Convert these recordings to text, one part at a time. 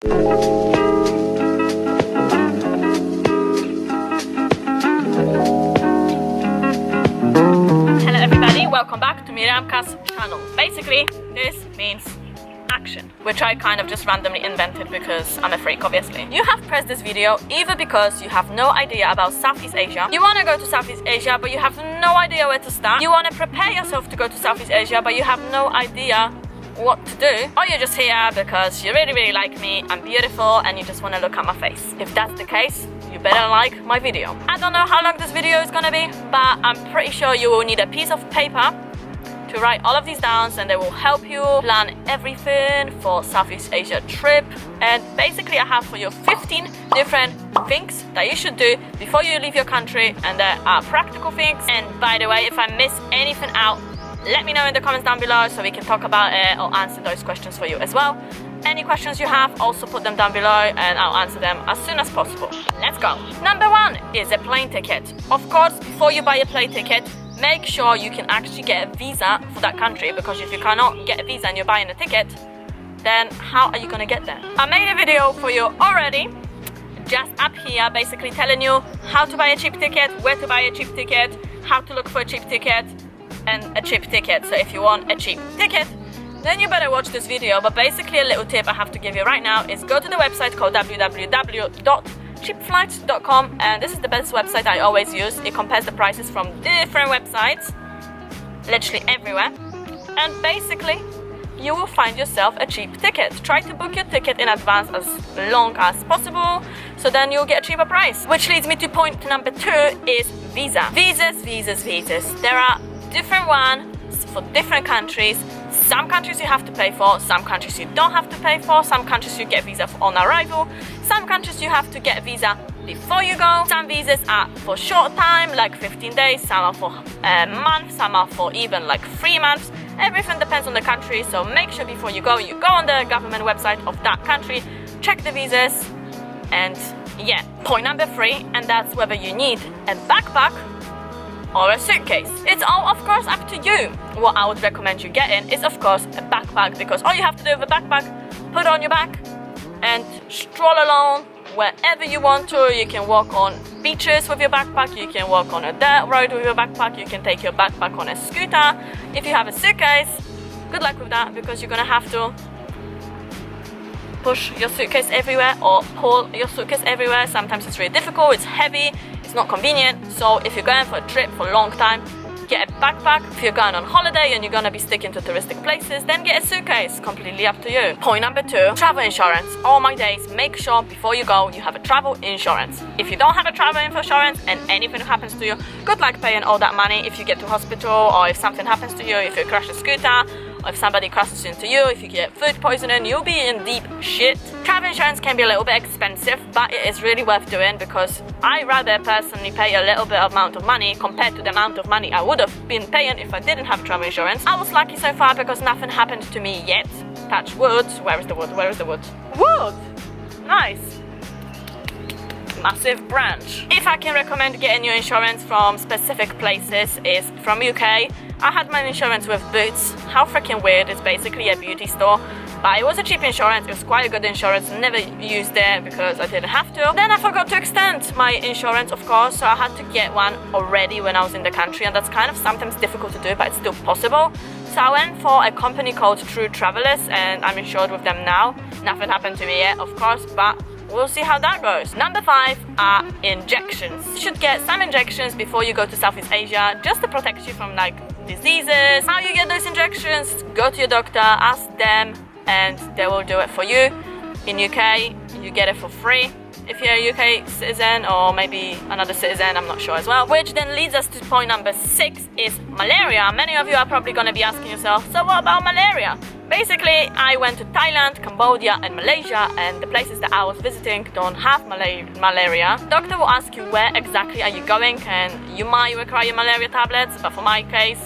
Hello everybody, welcome back to Miriamka's channel. Basically, this means action, which I kind of just randomly invented because I'm a freak, obviously. You have pressed this video either because you have no idea about Southeast Asia, you want to go to Southeast Asia but you have no idea where to start, you want to prepare yourself to go to Southeast Asia but you have no idea what to do, or you're just here because you really like me, I'm beautiful, and you just want to look at my face. If that's the case, you better like my video. I don't know how long this video is gonna be, but I'm pretty sure you will need a piece of paper to write all of these down, and they will help you plan everything for Southeast Asia trip. And basically I have for you 15 different things that you should do before you leave your country, and there are practical things. And by the way, if I miss anything out, let me know in the comments down below so we can talk about it or answer those questions for you as well. Any questions you have, also put them down below and I'll answer them as soon as possible. Let's go. Number one is a plane ticket. Of course, before you buy a plane ticket, make sure you can actually get a visa for that country, because if you cannot get a visa and you're buying a ticket, then how are you gonna get there? I made a video for you already, just up here, basically telling you how to buy a cheap ticket, where to buy a cheap ticket, how to look for a cheap ticket, and a cheap ticket. So if you want a cheap ticket, then you better watch this video. But basically a little tip I have to give you right now is go to the website called www.cheapflights.com, and this is the best website I always use. It compares the prices from different websites, literally everywhere, and basically you will find yourself a cheap ticket. Try to book your ticket in advance as long as possible, so then you'll get a cheaper price. Which leads me to point number 2 is visa. Visas. There are different ones for different countries. Some countries you have to pay for, some countries you don't have to pay for, some countries you get visa on arrival, some countries you have to get a visa before you go. Some visas are for short time, like 15 days, some are for a month, some are for even like 3 months. Everything depends on the country, so make sure before you go on the government website of that country, check the visas, and yeah. Point number 3, and that's whether you need a backpack or a suitcase. It's all of course up to you. What I would recommend you getting is of course a backpack, because all you have to do with a backpack, put it on your back and stroll along wherever you want to. You can walk on beaches with your backpack, you can walk on a dirt road with your backpack, you can take your backpack on a scooter. If you have a suitcase, good luck with that, because you're gonna have to push your suitcase everywhere or pull your suitcase everywhere. Sometimes it's really difficult, it's heavy, it's not convenient. So if you're going for a trip for a long time, get a backpack. If you're going on holiday and you're gonna be sticking to touristic places, then get a suitcase. Completely up to you. Point number 2, travel insurance. All my days, make sure before you go you have a travel insurance. If you don't have a travel insurance and anything happens to you, good luck paying all that money if you get to hospital, or if something happens to you, if you crash a scooter, or if somebody crashes into you, if you get food poisoning, you'll be in deep shit. Travel insurance can be a little bit expensive, but it is really worth doing, because I rather personally pay a little bit amount of money compared to the amount of money I would have been paying if I didn't have travel insurance. I was lucky so far because nothing happened to me yet. Touch wood. Where is the wood? Where is the wood? Wood! Nice! Massive branch. If I can recommend getting your insurance from specific places, is from UK. I had my insurance with Boots. How freaking weird, it's basically a beauty store. But it was a cheap insurance, it was quite a good insurance, never used it because I didn't have to. Then I forgot to extend my insurance, of course, so I had to get one already when I was in the country, and that's kind of sometimes difficult to do, but it's still possible. So I went for a company called True Travelers, and I'm insured with them now. Nothing happened to me yet, of course, but we'll see how that goes. Number 5 are injections. You should get some injections before you go to Southeast Asia, just to protect you from like diseases. How you get those injections? Go to your doctor, ask them, and they will do it for you. In UK, you get it for free if you're a UK citizen, or maybe another citizen, I'm not sure as well. Which then leads us to point number 6 is malaria. Many of you are probably going to be asking yourself, so what about malaria? Basically, I went to Thailand, Cambodia and Malaysia, and the places that I was visiting don't have malaria. Doctor will ask you where exactly are you going, and you might require malaria tablets, but for my case,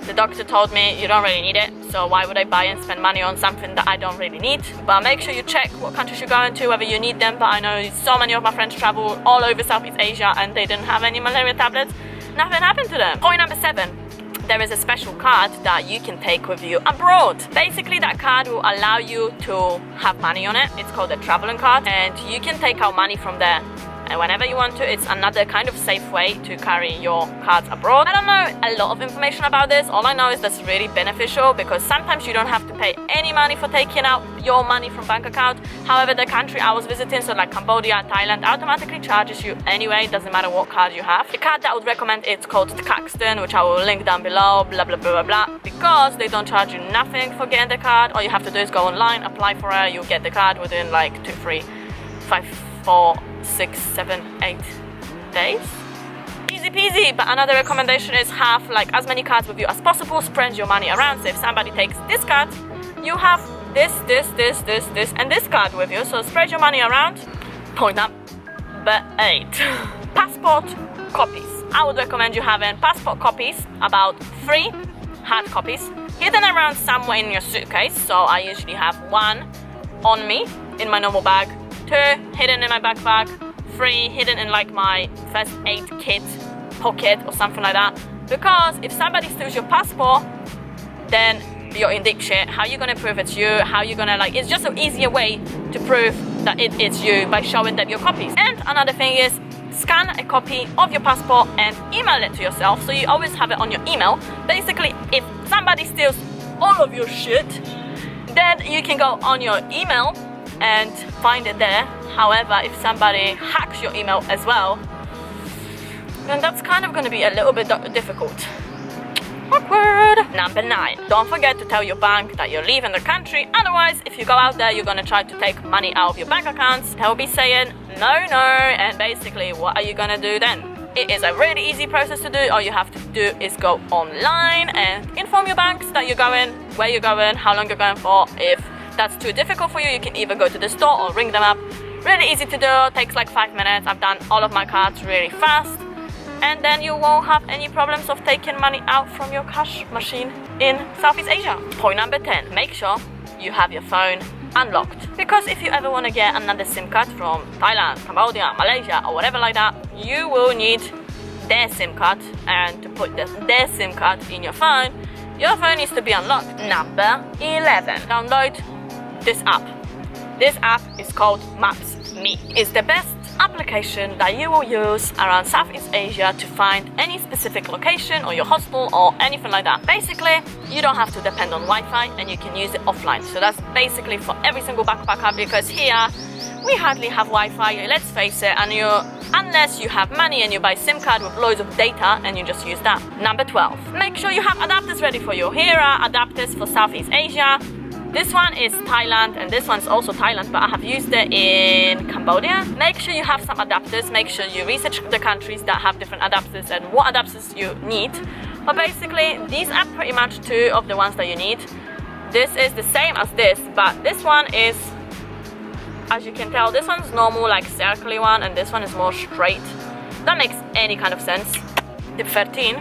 the doctor told me you don't really need it, so why would I buy and spend money on something that I don't really need? But make sure you check what countries you're going to, whether you need them. But I know so many of my friends travel all over Southeast Asia and they didn't have any malaria tablets. Nothing happened to them. Point number 7. there is a special card that you can take with you abroad. Basically, that card will allow you to have money on it. It's called a traveling card, and you can take out money from there and whenever you want to. It's another kind of safe way to carry your cards abroad. I don't know a lot of information about this. All I know is that's really beneficial because sometimes you don't have to pay any money for taking out your money from bank account. However, the country I was visiting, so like Cambodia, Thailand, automatically charges you anyway. It doesn't matter what card you have. The card that I would recommend, it's called the Caxton, which I will link down below, blah blah blah blah blah, because they don't charge you nothing for getting the card. All you have to do is go online, apply for it, you'll get the card within like 2, 3, 5, 4, 6, 7, 8 days. Easy peasy. But another recommendation is have like as many cards with you as possible. Spread your money around. So if somebody takes this card, you have this, and this card with you. So spread your money around. Point number 8. Passport copies. I would recommend you having passport copies, about 3 hard copies, hidden around somewhere in your suitcase. So I usually have 1 on me in my normal bag, 2 hidden in my backpack, 3 hidden in like my first aid kit pocket or something like that. Because if somebody steals your passport, then you're in deep shit. How are you gonna prove it's you? How are you gonna like, it's just an easier way to prove that it's you by showing them your copies. And another thing is, scan a copy of your passport and email it to yourself, so you always have it on your email. Basically, if somebody steals all of your shit, then you can go on your email and find it there. However, if somebody hacks your email as well, then that's kind of going to be a little bit difficult. Awkward. Number 9. Don't forget to tell your bank that you're leaving the country. Otherwise, if you go out there, you're going to try to take money out of your bank accounts. They'll be saying no. And basically, what are you going to do then? It is a really easy process to do. All you have to do is go online and inform your banks that you're going, where you're going, how long you're going for. If that's too difficult for you, you can either go to the store or ring them up. Really easy to do, takes like 5 minutes. I've done all of my cards really fast. And then you won't have any problems of taking money out from your cash machine in Southeast Asia. Point number 10, make sure you have your phone unlocked. Because if you ever want to get another SIM card from Thailand, Cambodia, Malaysia or whatever like that, you will need their SIM card. And to put their SIM card in your phone needs to be unlocked. Number 11, download this app. This app is called Maps.me. It's the best application that you will use around Southeast Asia to find any specific location or your hostel or anything like that. Basically, you don't have to depend on Wi-Fi and you can use it offline. So that's basically for every single backpacker, because here we hardly have Wi-Fi, let's face it, and unless you have money and you buy SIM card with loads of data and you just use that. Number 12, make sure you have adapters ready for you. Here are adapters for Southeast Asia. This one is Thailand and this one's also Thailand, but I have used it in Cambodia. Make sure you have some adapters. Make sure you research the countries that have different adapters and what adapters you need. But basically, these are pretty much 2 of the ones that you need. This is the same as this, but this one is, as you can tell, this one's normal, like circly one, and this one is more straight. That makes any kind of sense. Tip 13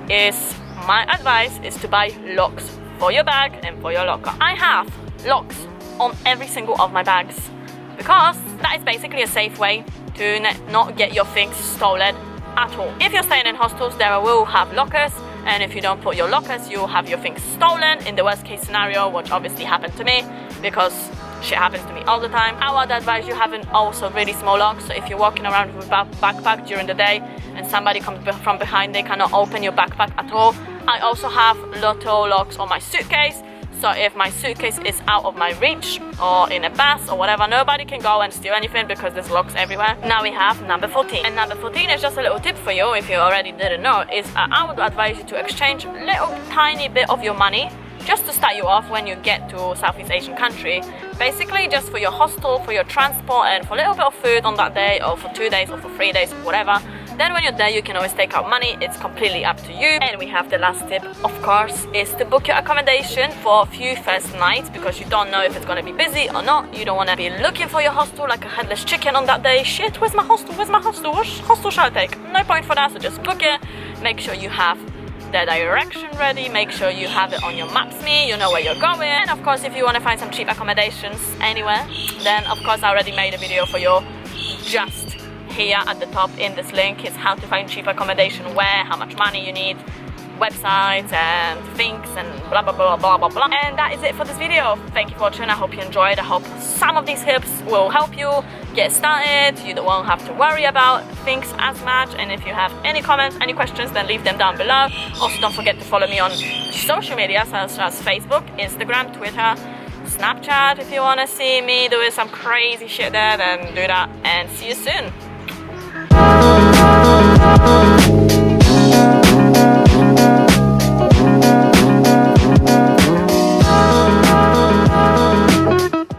is, my advice is to buy locks for your bag and for your locker. I have locks on every single of my bags because that is basically a safe way to not get your things stolen at all. If you're staying in hostels, there will have lockers, and if you don't put your lockers, you'll have your things stolen in the worst case scenario, which obviously happened to me because shit happens to me all the time. I would advise you having also really small locks, so if you're walking around with a backpack during the day and somebody comes from behind, they cannot open your backpack at all. I also have little locks on my suitcase, so if my suitcase is out of my reach or in a bus or whatever, nobody can go and steal anything because there's locks everywhere. Now we have number 14, and number 14 is just a little tip for you if you already didn't know, is I would advise you to exchange a little tiny bit of your money just to start you off when you get to Southeast Asian country. Basically just for your hostel, for your transport, and for a little bit of food on that day, or for 2 days or for 3 days, whatever. Then when you're there, you can always take out money. It's completely up to you. And we have the last tip, of course, is to book your accommodation for a few first nights, because you don't know if it's going to be busy or not. You don't want to be looking for your hostel like a headless chicken on that day. Shit, where's my hostel? Where's my hostel? What hostel shall I take? No point for that, so just book it. Make sure you have the direction ready. Make sure you have it on your Maps.me, you know where you're going. And of course, if you want to find some cheap accommodations anywhere, then of course I already made a video for you. Just here at the top in this link is how to find cheap accommodation, where, how much money you need, websites and things and blah blah blah blah blah blah. And that is it for this video. Thank you for watching. I hope you enjoyed. I hope some of these tips will help you get started. You won't have to worry about things as much. And if you have any comments, any questions, then leave them down below. Also, don't forget to follow me on social media such as Facebook, Instagram, Twitter, Snapchat. If you want to see me doing some crazy shit there, then do that. And see you soon.